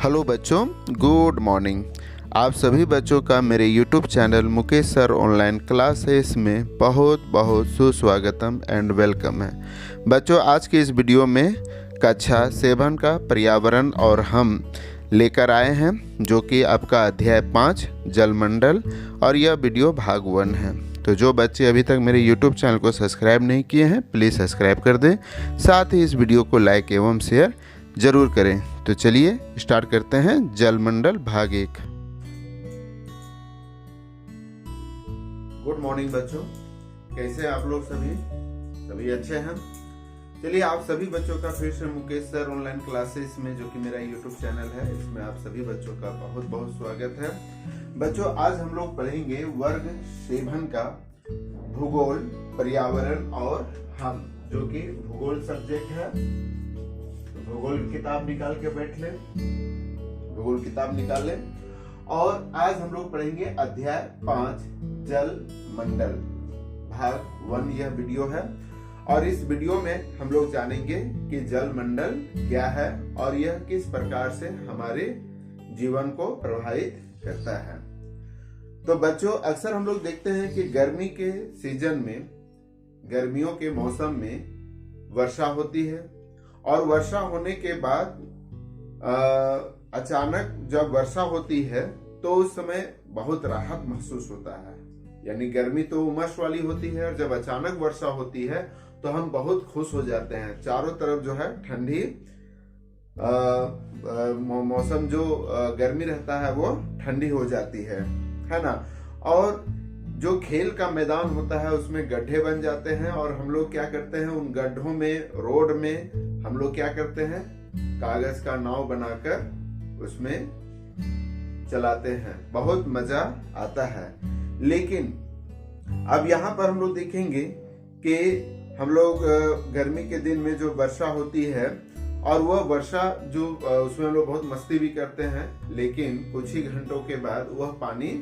Hello बच्चों, good morning. आप सभी बच्चों का मेरे YouTube channel Mukesh sir online classes में बहुत बहुत सुस्वागतम एंड वेलकम है। बच्चों, आज के इस वीडियो में कक्षा 7 का पर्यावरण और हम लेकर आए हैं, जो कि आपका अध्याय 5 जलमंडल, और यह वीडियो भाग 1 है। तो जो बच्चे अभी तक मेरे YouTube चैनल को सब्सक्राइब नहीं किए हैं, प्लीज़ सब्सक्राइब कर दें। साथ ही इस वीडियो को लाइक एवं शेयर ज़रूर करें। तो चलिए स्टार्ट करते हैं जलमंडल भाग 1। गुड मॉर्निंग बच्चों, कैसे हैं आप लोग? सभी अच्छे हैं? चलिए, आप सभी बच्चों का फिर से मुकेश सर ऑनलाइन क्लासेस में, जो कि मेरा YouTube चैनल है, इसमें आप सभी बच्चों का बहुत बहुत स्वागत है। बच्चों, आज हम लोग पढ़ेंगे वर्ग 7 का भूगोल, पर्यावरण और हम, जो कि भूगोल सब्जेक्ट है। भूगोल किताब निकाल के बैठ ले, भूगोल किताब निकाल ले। और आज हम लोग पढ़ेंगे अध्याय 5 जल मंडल भाग 1। यह वीडियो है और इस वीडियो में हम लोग जानेंगे कि जल मंडल क्या है और यह किस प्रकार से हमारे जीवन को प्रभावित करता है। तो बच्चों, अक्सर हम लोग देखते हैं कि गर्मी के सीजन में, गर्मियों के मौसम में वर्षा होती है और वर्षा होने के बाद अचानक जब वर्षा होती है तो उस समय बहुत राहत महसूस होता है। यानी गर्मी तो उमस वाली होती है और जब अचानक वर्षा होती है तो हम बहुत खुश हो जाते हैं। चारों तरफ जो है ठंडी मौसम, जो गर्मी रहता है वो ठंडी हो जाती है ना। और जो खेल का मैदान होता है उसमें गड्ढे बन जाते हैं और हम लोग क्या करते हैं, उन गड्ढों में, रोड में हम लोग क्या करते हैं, कागज का नाव बनाकर उसमें चलाते हैं। बहुत मजा आता है। लेकिन अब यहाँ पर हम लोग देखेंगे कि हम लोग गर्मी के दिन में जो वर्षा होती है और वह वर्षा जो उसमें हम लोग बहुत मस्ती भी करते हैं, लेकिन कुछ ही घंटों के बाद वह पानी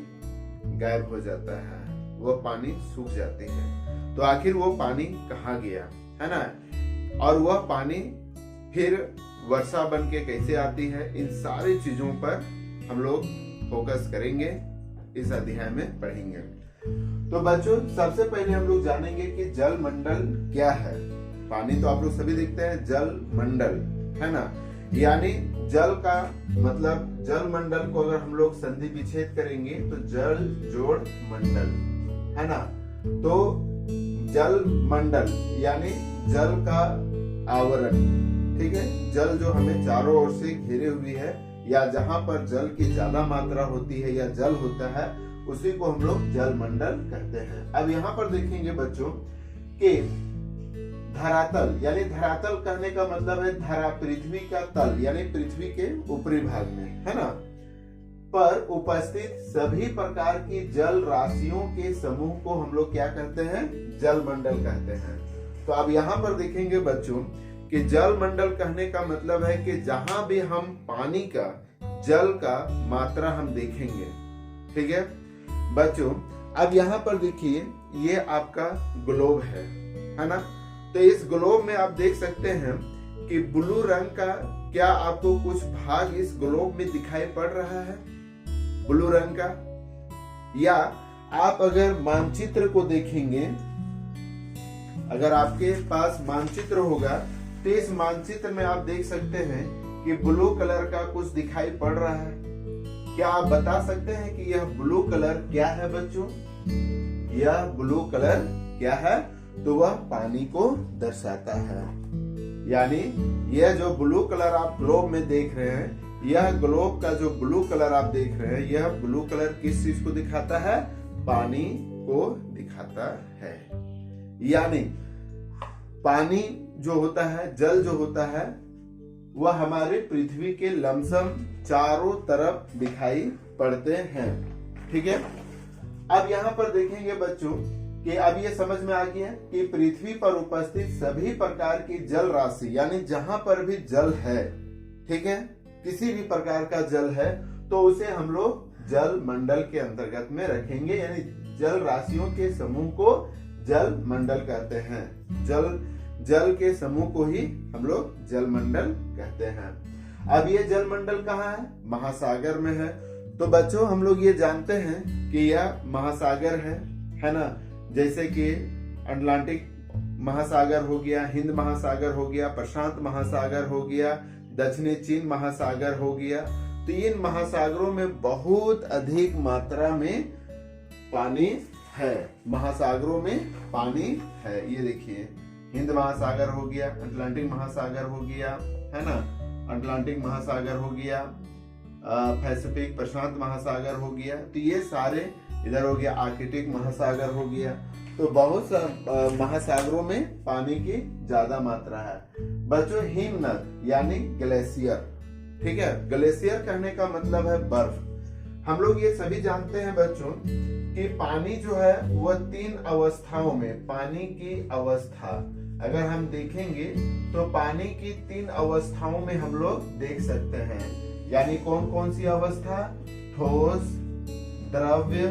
गायब हो जाता है, वह पानी सूख जाती है। तो आखिर वो पानी कहाँ गया, है ना? और वह पानी फिर वर्षा बन के कैसे आती है, इन सारी चीजों पर हम लोग फोकस करेंगे, इस अध्याय में पढ़ेंगे। तो बच्चों, सबसे पहले हम लोग जानेंगे कि जल मंडल क्या है। पानी तो आप लोग सभी देखते हैं, जल मंडल, है ना? यानी जल का मतलब, जल मंडल को अगर हम लोग संधि विच्छेद करेंगे तो जल जोड़ मंडल, है ना? तो जल मंडल यानी जल का आवरण, ठीक है? जल जो हमें चारों ओर से घेरे हुई है, या जहां पर जल की ज्यादा मात्रा होती है या जल होता है, उसी को हम लोग जल मंडल कहते हैं। अब यहाँ पर देखेंगे बच्चों कि धरातल, यानी धरातल कहने का मतलब है धरा, पृथ्वी का तल, यानी पृथ्वी के ऊपरी भाग में, है ना, पर उपस्थित सभी प्रकार की जल राशियों के समूह को हम लोग क्या कहते हैं, जल मंडल कहते हैं। तो अब यहाँ पर देखेंगे बच्चों कि जल मंडल कहने का मतलब है कि जहां भी हम पानी का, जल का मात्रा हम देखेंगे, ठीक है बच्चों? अब यहाँ पर देखिए, ये आपका ग्लोब है ना? तो इस ग्लोब में आप देख सकते हैं कि ब्लू रंग का, क्या आपको कुछ भाग इस ग्लोब में दिखाई पड़ रहा है ब्लू रंग का? या आप अगर मानचित्र को देखेंगे, अगर आपके पास मानचित्र होगा तो इस मानचित्र में आप देख सकते हैं कि ब्लू कलर का कुछ दिखाई पड़ रहा है। क्या आप बता सकते हैं कि यह ब्लू कलर क्या है बच्चों? यह ब्लू कलर क्या है? तो वह पानी को दर्शाता है। यानी यह जो ब्लू कलर आप ग्लोब में देख रहे हैं, यह ग्लोब का जो ब्लू कलर आप देख रहे हैं, यह ब्लू कलर किस चीज को दिखाता है? पानी को दिखाता है। यानी पानी जो होता है, जल जो होता है, वह हमारे पृथ्वी के लमसम चारों तरफ दिखाई पड़ते हैं, ठीक है? अब यहाँ पर देखेंगे बच्चों कि अब ये समझ में आ गया कि पृथ्वी पर उपस्थित सभी प्रकार की जल राशि, यानी जहां पर भी जल है, ठीक है, किसी भी प्रकार का जल है, तो उसे हम लोग जल मंडल के अंतर्गत में रखेंगे। यानी जल राशियों के समूह को जल मंडल कहते हैं। जल के समूह को ही हम लोग जल मंडल कहते हैं। अब ये जलमंडल कहाँ है? महासागर में है। तो बच्चों हम लोग ये जानते हैं कि यह महासागर है ना। जैसे कि अटलांटिक महासागर हो गया, हिंद महासागर हो गया, प्रशांत महासागर हो गया, दक्षिणी चीन महासागर हो गया। तो इन महासागरों में बहुत अधिक मात्रा में पानी है। महासागरों में पानी है। ये देखिए, हिंद महासागर हो गया, अटलांटिक महासागर हो गया, है ना, अटलांटिक महासागर हो गया, पैसिफिक प्रशांत महासागर हो गया। तो ये सारे इधर हो गया, आर्कटिक महासागर हो गया। तो बहुत महासागरों में पानी की ज्यादा मात्रा है। बच्चों हिमनद यानी ग्लेशियर, ठीक है। ग्लेशियर कहने का मतलब है बर्फ। हम लोग ये सभी जानते हैं बच्चों कि पानी जो है वह 3 अवस्थाओं में, पानी की अवस्था अगर हम देखेंगे तो पानी की 3 अवस्थाओं में हम लोग देख सकते हैं। यानी कौन कौन सी अवस्था? ठोस, द्रव्य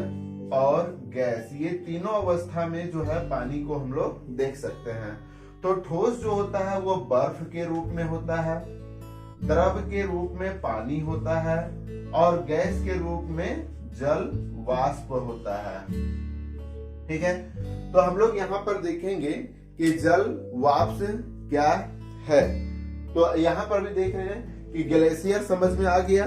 और गैस। ये तीनों अवस्था में जो है पानी को हम लोग देख सकते हैं। तो ठोस जो होता है वो बर्फ के रूप में होता है, द्रव के रूप में पानी होता है और गैस के रूप में जल वाष्प होता है, ठीक है। तो हम लोग यहाँ पर देखेंगे कि जल वाष्प क्या है। तो यहाँ पर भी देख रहे हैं कि ग्लेशियर समझ में आ गया।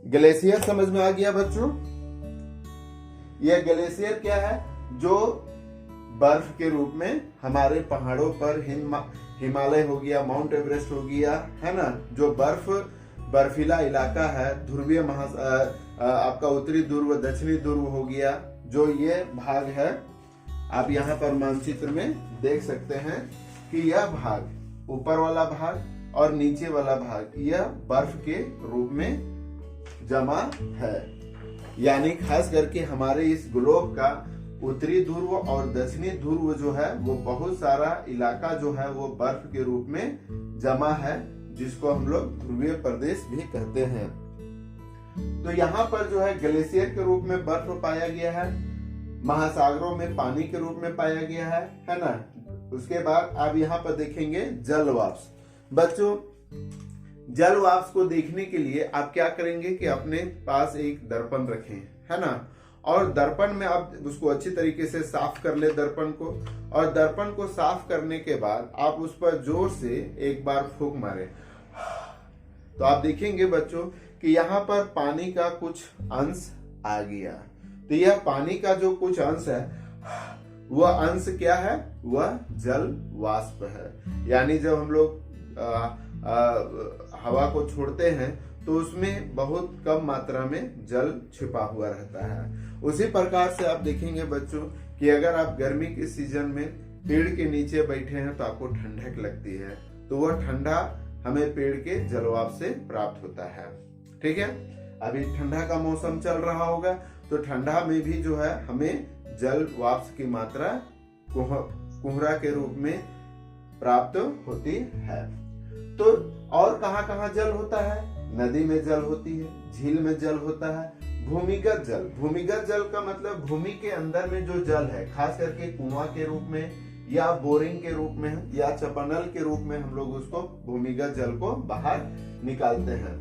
ग्लेशियर समझ में आ गया बच्चों। यह ग्लेशियर क्या है? जो बर्फ के रूप में हमारे पहाड़ों पर हिमालय हो गया, माउंट एवरेस्ट हो गया, है ना, जो बर्फीला इलाका है, ध्रुवीय आपका उत्तरी ध्रुव, दक्षिणी ध्रुव हो गया, जो ये भाग है आप यहाँ पर मानचित्र में देख सकते हैं कि यह भाग, ऊपर वाला भाग और नीचे वाला भाग, यह बर्फ के रूप में जमा है। यानी खास करके हमारे इस ग्लोब का उत्तरी ध्रुव और दक्षिणी ध्रुव जो है वो बहुत सारा इलाका जो है वो बर्फ के रूप में जमा है, जिसको हम लोग ध्रुवीय प्रदेश भी कहते हैं। तो यहाँ पर जो है ग्लेशियर के रूप में बर्फ पाया गया है, महासागरों में पानी के रूप में पाया गया है ना। उसके बाद आप यहाँ पर देखेंगे जल वाष्प। बच्चों जल वाष्प को देखने के लिए आप क्या करेंगे कि अपने पास एक दर्पण रखें, है ना, और दर्पण में आप उसको अच्छी तरीके से साफ कर ले दर्पण को, और दर्पण को साफ करने के बाद आप उस पर जोर से एक बार फूंक मारे। तो आप देखेंगे बच्चों कि यहाँ पर पानी का कुछ अंश आ गया। तो यह पानी का जो कुछ अंश है वह अंश क्या है? वह जल वाष्प है। यानी जब हम लोग हवा को छोड़ते हैं तो उसमें बहुत कम मात्रा में जल छिपा हुआ रहता है। उसी प्रकार से आप देखेंगे बच्चों कि अगर आप गर्मी के सीजन में पेड़ के नीचे बैठे हैं तो आपको ठंडक लगती है, तो वह ठंडा हमें पेड़ के जलवाष्प से प्राप्त होता है, ठीक है। अभी ठंडा का मौसम चल रहा होगा तो ठंडा में भी जो है हमें जल वाष्प की मात्रा कोहरा के रूप में प्राप्त होती है। तो और कहाँ कहाँ जल होता है? नदी में जल होती है, झील में जल होता है। भूमिगत जल, भूमिगत जल का मतलब भूमि के अंदर में जो जल है, खास करके कुआं के रूप में या बोरिंग के रूप में या चपनल के रूप में हम लोग उसको भूमिगत जल को बाहर निकालते हैं।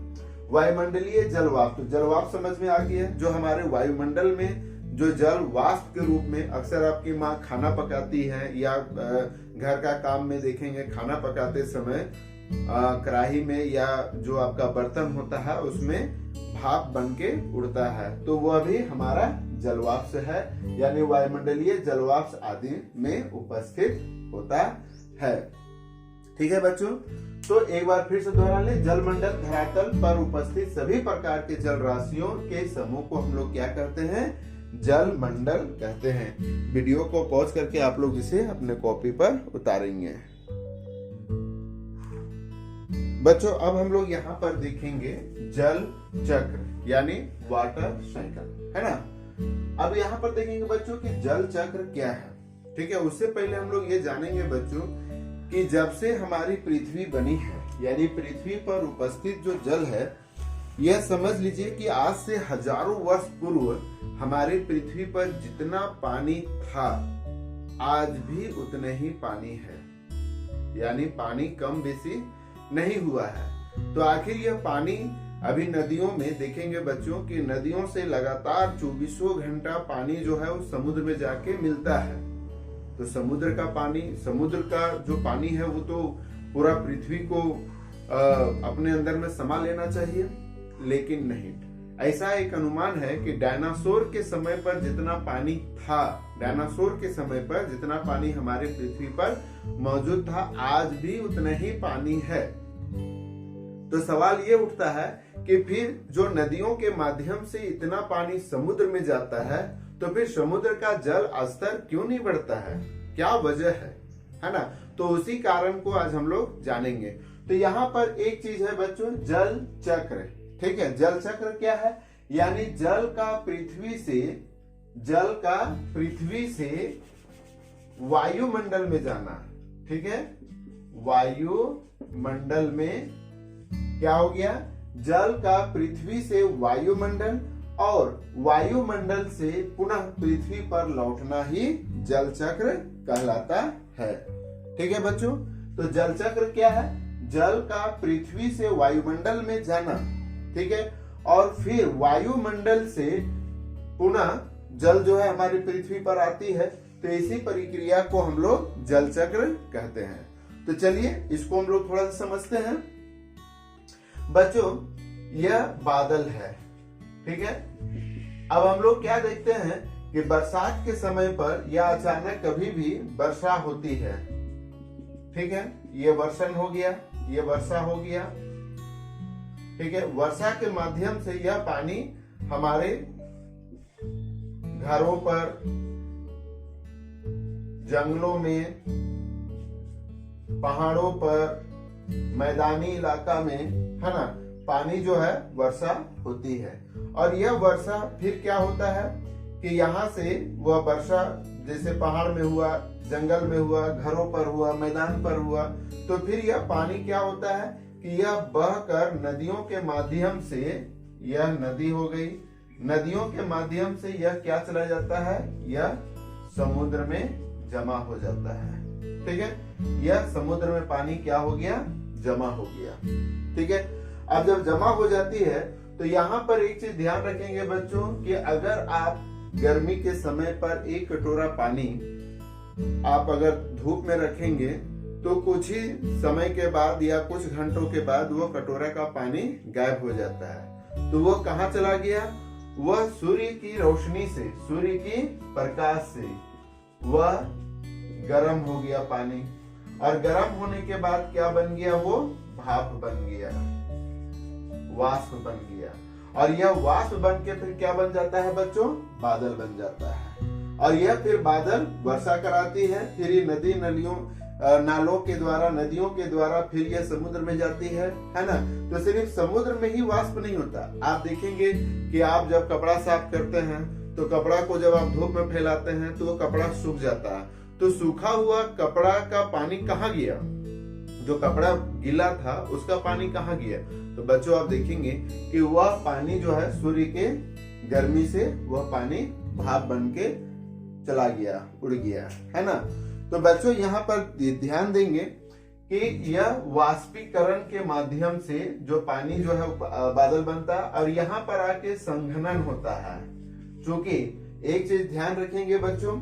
वायुमंडलीय जल वाष्प, जल वाष्प समझ में आ गया है। जो हमारे वायुमंडल में जो जल वाष्प के रूप में अक्सर आपकी माँ खाना पकाती है या घर का काम में देखेंगे खाना पकाते समय कढ़ाई में या जो आपका बर्तन होता है उसमें भाप बन के उड़ता है, तो वह भी हमारा जलवाष्प है, यानी वायुमंडलीय जलवाष्प आदि में उपस्थित होता है, ठीक है बच्चों। तो एक बार फिर से दोहरा ले, जलमंडल धरातल पर उपस्थित सभी प्रकार के जल राशियों के समूह को हम लोग क्या कहते हैं? जल मंडल कहते हैं। वीडियो को पॉज करके आप लोग इसे अपने कॉपी पर उतारेंगे। बच्चों अब हम लोग यहाँ पर देखेंगे जल चक्र यानी वाटर साइकिल, है ना। अब यहाँ पर देखेंगे बच्चों कि जल चक्र क्या है, ठीक है। उससे पहले हम लोग ये जानेंगे बच्चों कि जब से हमारी पृथ्वी बनी है, यानी पृथ्वी पर उपस्थित जो जल है, यह समझ लीजिए कि आज से हजारों वर्ष पूर्व हमारी पृथ्वी पर जितना पानी था आज भी उतने ही पानी है, यानी पानी कम बेसी नहीं हुआ है। तो आखिर यह पानी अभी नदियों में देखेंगे बच्चों कि नदियों से लगातार 24 घंटा पानी जो है वो समुद्र में जाके मिलता है। तो समुद्र का पानी, समुद्र का जो पानी है वो तो पूरा पृथ्वी को अपने अंदर में समा लेना चाहिए, लेकिन नहीं। ऐसा एक अनुमान है कि डायनासोर के समय पर जितना पानी था, डायनासोर के समय पर जितना पानी हमारे पृथ्वी पर मौजूद था, आज भी उतना ही पानी है। तो सवाल ये उठता है कि फिर जो नदियों के माध्यम से इतना पानी समुद्र में जाता है, तो फिर समुद्र का जल स्तर क्यों नहीं बढ़ता है, क्या वजह है ना? तो उसी कारण को आज हम लोग जानेंगे। तो यहाँ पर एक चीज है बच्चों, जल चक्र। ठीक है, जल चक्र क्या है? यानी जल का पृथ्वी से वायुमंडल में जाना। ठीक है, वायुमंडल में क्या हो गया? जल का पृथ्वी से वायुमंडल और वायुमंडल से पुनः पृथ्वी पर लौटना ही जल चक्र कहलाता है। ठीक है बच्चों, तो जल चक्र क्या है? जल का पृथ्वी से वायुमंडल में जाना, ठीक है, और फिर वायुमंडल से पुनः जल जो है हमारी पृथ्वी पर आती है। तो इसी प्रक्रिया को हम लोग जल चक्र कहते हैं। तो चलिए इसको हम लोग थोड़ा सा समझते हैं। बच्चों, यह बादल है, ठीक है। अब हम लोग क्या देखते हैं कि बरसात के समय पर या अचानक कभी भी वर्षा होती है। ठीक है, ये वर्षण हो गया, ये वर्षा हो गया। ठीक है, वर्षा के माध्यम से यह पानी हमारे घरों पर, जंगलों में, पहाड़ों पर, मैदानी इलाका में, है ना, पानी जो है वर्षा होती है। और यह वर्षा फिर क्या होता है कि यहाँ से वह वर्षा जैसे पहाड़ में हुआ, जंगल में हुआ, घरों पर हुआ, मैदान पर हुआ, तो फिर यह पानी क्या होता है कि यह बहकर नदियों के माध्यम से, यह नदी हो गई, नदियों के माध्यम से यह क्या चला जाता है? यह समुद्र में जमा हो जाता है। ठीक है, यह समुद्र में पानी क्या हो गया? जमा हो गया। ठीक है, अब जब जमा हो जाती है तो यहाँ पर एक चीज ध्यान रखेंगे बच्चों कि अगर आप गर्मी के समय पर एक कटोरा पानी आप अगर धूप में रखेंगे तो कुछ ही समय के बाद या कुछ घंटों के बाद वो कटोरा का पानी गायब हो जाता है। तो वो कहाँ चला गया? वह सूर्य की रोशनी से, सूर्य की प्रकाश से वह गर्म हो गया पानी, और गर्म होने के बाद क्या बन गया? वो भाप बन गया, वाष्प बन गया, और यह वाष्प बन के फिर क्या बन जाता है बच्चों? बादल बन जाता है। और यह फिर बादल वर्षा कराती है, फिर ये नदी नालों के द्वारा, नदियों के द्वारा फिर यह समुद्र में जाती है ना। तो सिर्फ समुद्र में ही वाष्प नहीं होता। आप देखेंगे कि आप जब कपड़ा साफ करते हैं तो कपड़ा को जब आप धूप में फैलाते हैं तो वो कपड़ा सूख जाता है। तो सूखा हुआ कपड़ा का पानी कहाँ गया? जो कपड़ा गीला था उसका पानी कहाँ गया? तो बच्चों आप देखेंगे कि वह पानी जो है सूर्य के गर्मी से वह पानी भाप बन के चला गया, उड़ गया, है ना। तो बच्चों यहाँ पर ध्यान देंगे कि यह वाष्पीकरण के माध्यम से जो पानी जो है बादल बनता है और यहाँ पर आके संघनन होता है। क्योंकि एक चीज ध्यान रखेंगे बच्चों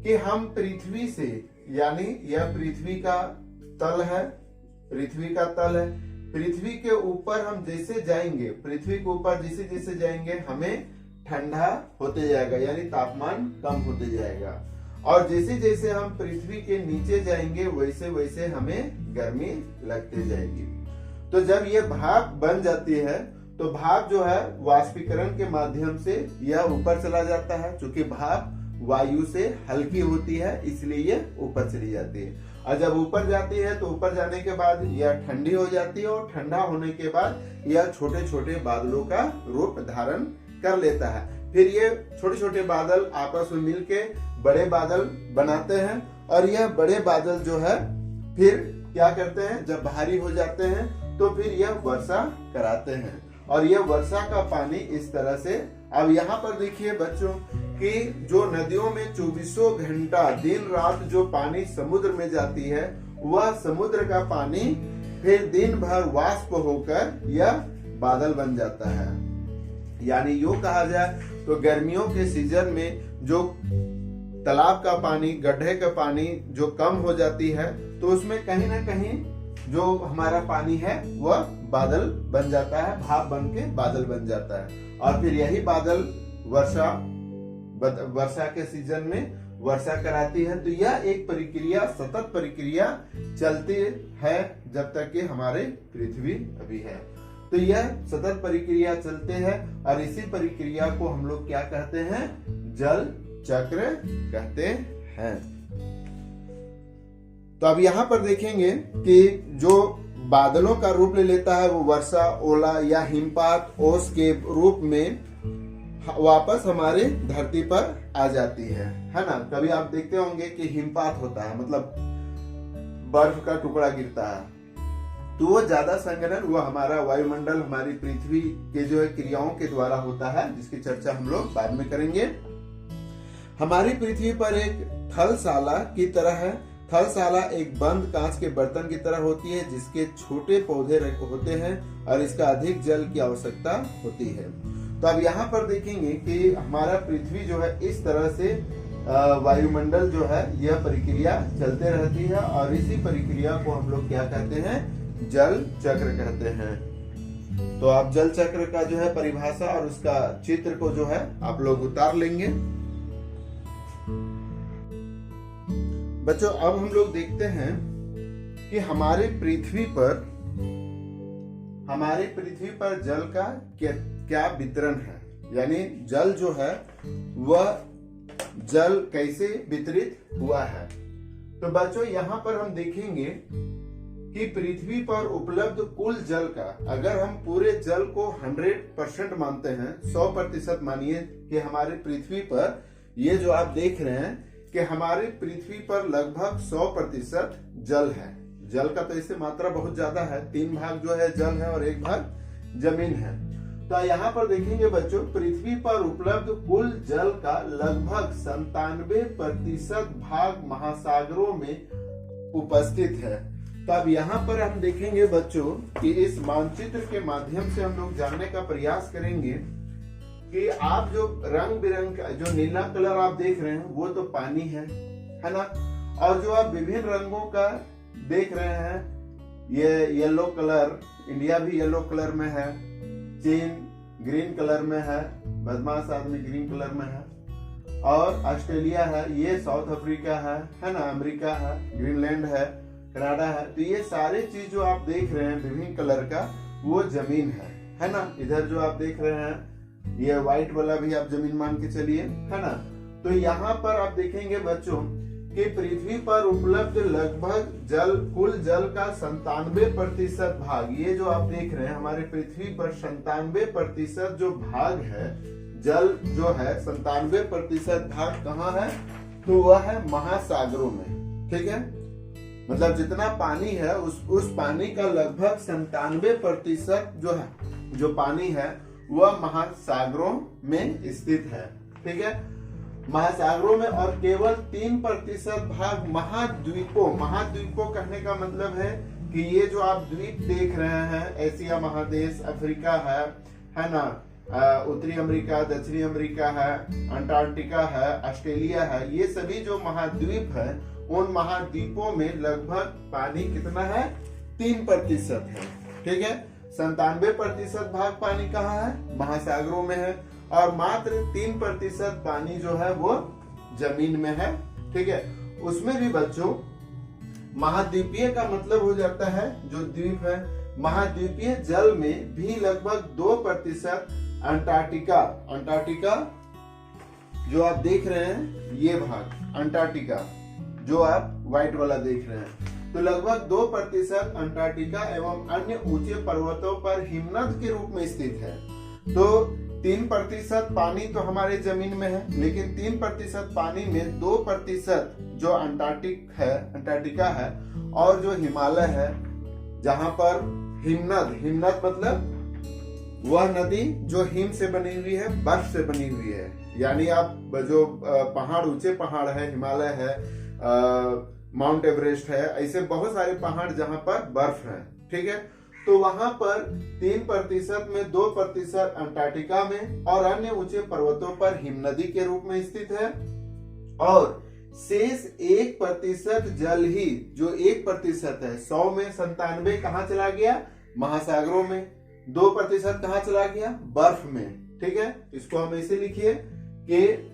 कि हम पृथ्वी से, यानी यह पृथ्वी का तल है, पृथ्वी का तल है, पृथ्वी के ऊपर हम जैसे जाएंगे, पृथ्वी के ऊपर जैसे जैसे जाएंगे हमें ठंडा होते जाएगा, यानी तापमान कम होते जाएगा, और जैसे जैसे हम पृथ्वी के नीचे जाएंगे वैसे वैसे हमें गर्मी लगती जाएगी। तो जब ये भाप बन जाती है तो भाप जो है वाष्पीकरण के माध्यम से यह ऊपर चला जाता है। चूंकि भाप वायु से हल्की होती है इसलिए ये ऊपर चली जाती है, और जब ऊपर जाती है तो ऊपर जाने के बाद यह ठंडी हो जाती है, और ठंडा होने के बाद यह छोटे छोटे बादलों का रूप धारण कर लेता है। फिर ये छोटे छोटे बादल आपस में मिलके बड़े बादल बनाते हैं, और यह बड़े बादल जो है फिर क्या करते हैं? जब भारी हो जाते हैं तो फिर यह वर्षा कराते हैं, और यह वर्षा का पानी इस तरह से। अब यहाँ पर देखिए बच्चों कि जो नदियों में 24 घंटा दिन रात जो पानी समुद्र में जाती है, वह समुद्र का पानी फिर दिन भर वाष्प होकर यह बादल बन जाता है। यानी यूं कहा जाए तो गर्मियों के सीजन में जो तालाब का पानी, गड्ढे का पानी जो कम हो जाती है, तो उसमें कहीं ना कहीं जो हमारा पानी है वह बादल बन जाता है, भाप बन के बादल बन जाता है। और फिर यही बादल वर्षा के सीजन में वर्षा कराती है। तो यह एक प्रक्रिया, सतत प्रक्रिया चलती है जब तक कि हमारे पृथ्वी अभी है। तो यह सतत प्रक्रिया चलते हैं और इसी प्रक्रिया को हम लोग क्या कहते हैं? जल चक्र कहते हैं। तो अब यहाँ पर देखेंगे कि जो बादलों का रूप ले लेता है वो वर्षा, ओला या हिमपात, ओस के रूप में वापस हमारे धरती पर आ जाती है ना। कभी आप देखते होंगे कि हिमपात होता है, मतलब बर्फ का टुकड़ा गिरता है, तो वो ज्यादा संघनन वो हमारा वायुमंडल, हमारी पृथ्वी के जो है क्रियाओं के द्वारा होता है, जिसकी चर्चा हम लोग बाद में करेंगे। हमारी पृथ्वी पर एक थलशाला की तरह है। थलशाला एक बंद कांच के बर्तन की तरह होती है, जिसके छोटे पौधे होते हैं और इसका अधिक जल की आवश्यकता होती है। तो अब यहाँ पर देखेंगे कि हमारा पृथ्वी जो है इस तरह से वायुमंडल जो है यह प्रक्रिया चलते रहती है और इसी प्रक्रिया को हम लोग क्या कहते हैं? जल चक्र कहते हैं। तो आप जल चक्र का जो है परिभाषा और उसका चित्र को जो है आप लोग उतार लेंगे। बच्चों, अब हम लोग देखते हैं कि हमारे पृथ्वी पर जल का क्या वितरण है, यानी जल जो है वह जल कैसे वितरित हुआ है। तो बच्चों, यहाँ पर हम देखेंगे कि पृथ्वी पर उपलब्ध कुल जल का, अगर हम पूरे जल को 100% मानते हैं, 100% मानिए कि हमारे पृथ्वी पर ये जो आप देख रहे हैं कि हमारे पृथ्वी पर लगभग 100% जल है। जल का तो इससे मात्रा बहुत ज्यादा है, 3 भाग जो है जल है और 1 भाग जमीन है। तो यहाँ पर देखेंगे बच्चों, पृथ्वी पर उपलब्ध कुल जल का लगभग 97% भाग महासागरों में उपस्थित है। तो अब यहाँ पर हम देखेंगे बच्चों कि इस मानचित्र के माध्यम से हम लोग जानने का प्रयास करेंगे कि आप जो रंग बिरंग का जो नीला कलर आप देख रहे हैं वो तो पानी है ना। और जो आप विभिन्न रंगों का देख रहे हैं, ये येलो कलर, इंडिया भी येलो कलर में है, चीन ग्रीन कलर में है, बदमाश आदमी ग्रीन कलर में है, और ऑस्ट्रेलिया है, ये साउथ अफ्रीका है ना, अमेरिका है, ग्रीनलैंड है, कनाडा है। तो ये सारे चीज जो आप देख रहे हैं विभिन्न कलर का, वो जमीन है ना। इधर जो आप देख रहे हैं ये व्हाइट वाला भी आप जमीन मान के चलिए, है ना। तो यहाँ पर आप देखेंगे बच्चों कि पृथ्वी पर उपलब्ध लगभग कुल जल का 97% भाग, ये जो आप देख रहे हैं हमारे पृथ्वी पर 97% जो भाग है जल जो है, 97% भाग कहाँ है? तो वह है महासागरों में। ठीक है, मतलब जितना पानी है उस पानी का लगभग 97% जो पानी है वह महासागरों में स्थित है। ठीक है, महासागरों में, और केवल 3% भाग महाद्वीपों कहने का मतलब है कि ये जो आप द्वीप देख रहे हैं, एशिया महादेश, अफ्रीका है ना, उत्तरी अमेरिका, दक्षिणी अमेरिका है, अंटार्कटिका है, ऑस्ट्रेलिया है, ये सभी जो महाद्वीप है, उन महाद्वीपों में लगभग पानी कितना है? 3% है। ठीक है, 97% भाग पानी कहाँ है? महासागरों में है, और मात्र 3% पानी जो है वो जमीन में है। ठीक है, उसमें भी बच्चों महाद्वीपीय का मतलब हो जाता है जो द्वीप है। महाद्वीपीय जल में भी लगभग 2% अंटार्कटिका जो आप देख रहे हैं, ये भाग अंटार्कटिका जो आप व्हाइट वाला देख रहे हैं, तो लगभग 2% अंटार्कटिका एवं अन्य ऊंचे पर्वतों पर हिमनद के रूप में स्थित है। तो 3% पानी तो हमारे जमीन में है, लेकिन 3% पानी में 2% जो अंटार्कटिका है, और जो हिमालय है जहां पर हिमनद मतलब वह नदी जो हिम से बनी हुई है, बर्फ से बनी हुई है। यानी आप जो पहाड़, ऊंचे पहाड़ है, हिमालय है, माउंट एवरेस्ट है, ऐसे बहुत सारे पहाड़ जहां पर बर्फ है, ठीक है। तो वहां पर 3% में 2% अंटार्कटिका में और अन्य ऊंचे पर्वतों पर हिम नदी के रूप में स्थित है। और शेष 1% जल ही, जो 1% है, 100 में 97 कहाँ चला गया? महासागरों में। 2% कहाँ चला गया? बर्फ में, ठीक है। इसको हम ऐसे लिखिए कि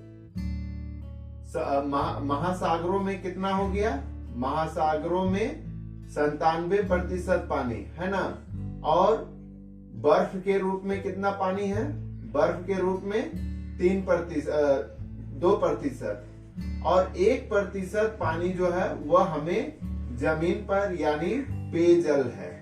महासागरों में कितना हो गया? महासागरों में 97% पानी है ना। और बर्फ के रूप में कितना पानी है? बर्फ के रूप में 2%। और 1% पानी जो है वह हमें जमीन पर यानी पेयजल है,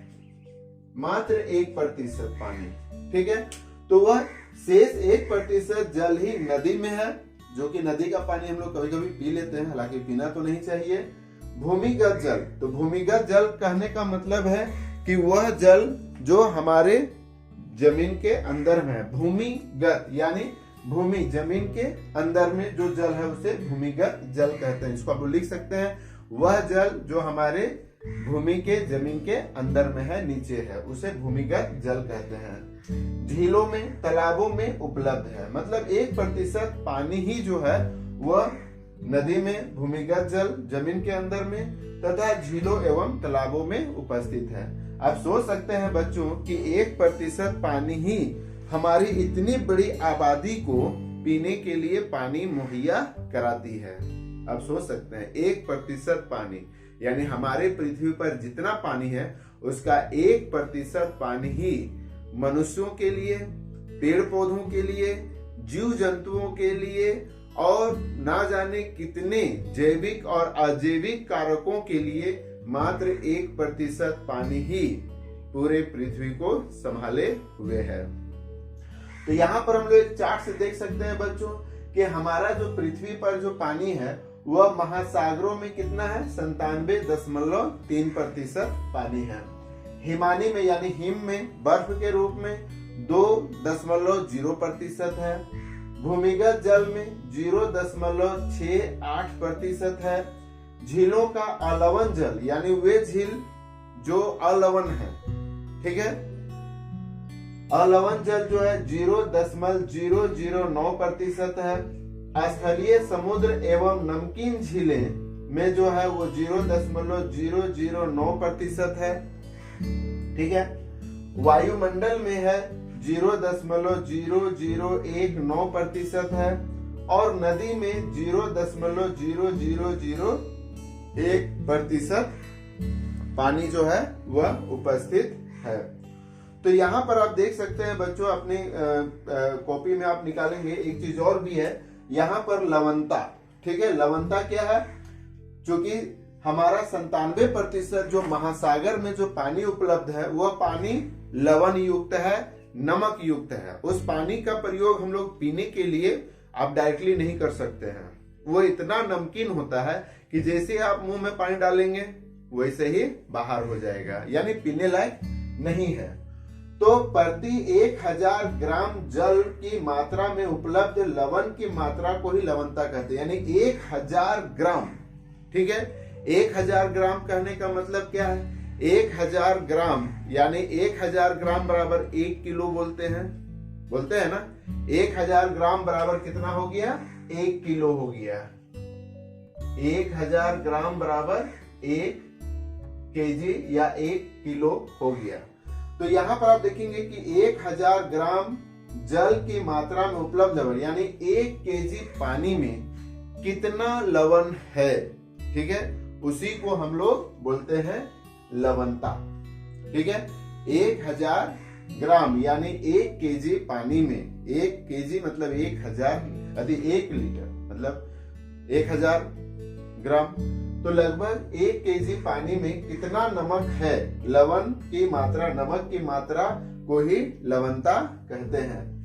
मात्र 1% पानी, ठीक है। तो वह शेष 1% जल ही नदी में है, जो कि नदी का पानी हम लोग कभी कभी पी लेते हैं, हालांकि पीना तो नहीं चाहिए। भूमिगत जल, तो भूमिगत जल कहने का मतलब है कि वह जल जो हमारे जमीन के अंदर है। भूमिगत यानी भूमि, जमीन के अंदर में जो जल है उसे भूमिगत जल कहते हैं। इसको आप लिख सकते हैं, वह जल जो हमारे भूमि के, जमीन के अंदर में है, नीचे है, उसे भूमिगत जल कहते हैं। झीलों में, तालाबों में उपलब्ध है, मतलब 1% पानी ही जो है वह नदी में, भूमिगत जल जमीन के अंदर में तथा झीलों एवं तालाबों में उपस्थित है। आप सोच सकते हैं बच्चों कि 1% पानी ही हमारी इतनी बड़ी आबादी को पीने के लिए पानी मुहैया कराती है। आप सोच सकते हैं 1% पानी, यानी हमारे पृथ्वी पर जितना पानी है उसका 1% पानी ही मनुष्यों के लिए, पेड़ पौधों के लिए, जीव जंतुओं के लिए और ना जाने कितने जैविक और अजैविक कारकों के लिए मात्र 1% पानी ही पूरे पृथ्वी को संभाले हुए है। तो यहाँ पर हम लोग एक चार्ट से देख सकते हैं बच्चों कि हमारा जो पृथ्वी पर जो पानी है वह महासागरों में कितना है? 97.3% पानी है। हिमानी में यानी हिम में, बर्फ के रूप में 2.0% है। भूमिगत जल में 0.68% है। झीलों का अलवण जल यानी वे झील जो अलवण है, ठीक है, अलवण जल जो है 0.009% है। स्थलीय समुद्र एवं नमकीन झीलें में जो है वो 0.009% है, ठीक है। वायुमंडल में है 0.0019% है और नदी में 0.0001% पानी जो है वह उपस्थित है। तो यहाँ पर आप देख सकते हैं बच्चों, अपनी कॉपी में आप निकालेंगे, एक चीज और भी है यहाँ पर, लवणता, ठीक है। लवणता क्या है? क्योंकि हमारा 97% जो महासागर में जो पानी उपलब्ध है वह पानी लवण युक्त है, नमक युक्त है। उस पानी का प्रयोग हम लोग पीने के लिए आप डायरेक्टली नहीं कर सकते हैं। वो इतना नमकीन होता है कि जैसे आप मुंह में पानी डालेंगे वैसे ही बाहर हो जाएगा, यानी पीने लायक नहीं है। तो प्रति 1000 ग्राम जल की मात्रा में उपलब्ध लवण की मात्रा को ही लवणता कहते हैं, यानी 1000 ग्राम, ठीक है। 1000 ग्राम कहने का मतलब क्या है? 1000 ग्राम यानी 1000 ग्राम बराबर 1 किलो बोलते हैं ना। 1000 ग्राम बराबर कितना हो गया? 1 किलो हो गया। 1000 ग्राम बराबर 1 केजी या 1 किलो हो गया। तो यहाँ पर आप देखेंगे कि 1000 ग्राम जल की मात्रा में उपलब्ध लवण यानी 1 केजी पानी में कितना लवण है, ठीक है, उसी को हम लोग बोलते हैं लवणता, ठीक है। 1000 ग्राम यानी 1 केजी पानी में, 1 केजी मतलब 1000 यदि 1 लीटर मतलब 1000 ग्राम, तो लगभग 1 केजी पानी में कितना नमक है? लवण की मात्रा, नमक की मात्रा को ही लवणता कहते हैं।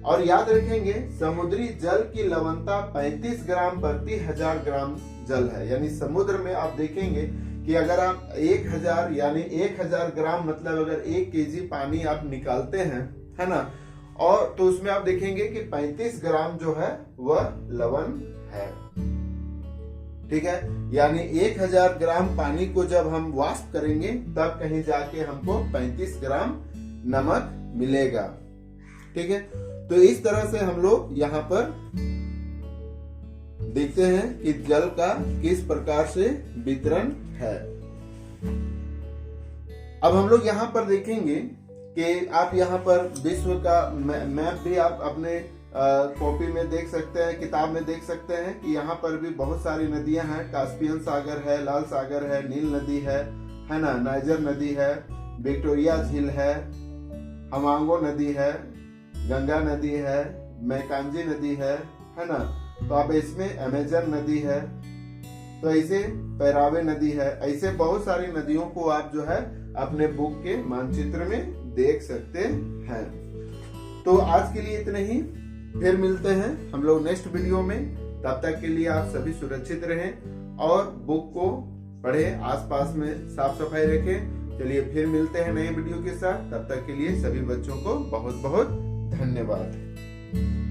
और याद रखेंगे समुद्री जल की लवणता 35 ग्राम प्रति 1000 ग्राम जल है। यानी समुद्र में आप देखेंगे कि अगर आप 1000 यानी 1000 ग्राम मतलब अगर 1 केजी पानी आप निकालते हैं है ना। और तो उसमें आप देखेंगे कि 35 ग्राम जो है वह लवण है। ठीक है, यानी 1000 ग्राम पानी को जब हम वाष्प करेंगे तब कहीं जाके हमको 35 ग्राम नमक मिलेगा। ठीक है, तो इस तरह से हम लोग यहाँ पर देखते हैं कि जल का किस प्रकार से वितरण है। अब हम लोग यहाँ पर देखेंगे कि आप यहाँ पर विश्व का मैप भी आप अपने कॉपी में देख सकते हैं, किताब में देख सकते हैं कि यहाँ पर भी बहुत सारी नदियां हैं। कास्पियन सागर है, लाल सागर है, नील नदी है ना, नाइजर नदी है, विक्टोरिया झील है, हमांगो नदी है, गंगा नदी है, मैकांजी नदी है ना। तो आप इसमें अमेजन नदी है, तो ऐसे पैरावे नदी है, ऐसे बहुत सारी नदियों को आप जो है अपने बुक के मानचित्र में देख सकते हैं। तो आज के लिए इतना ही, फिर मिलते हैं हम लोग नेक्स्ट वीडियो में। तब तक के लिए आप सभी सुरक्षित रहें और बुक को पढ़ें, आसपास में साफ सफाई रखें। चलिए फिर मिलते हैं नए वीडियो के साथ, तब तक के लिए सभी बच्चों को बहुत बहुत धन्यवाद।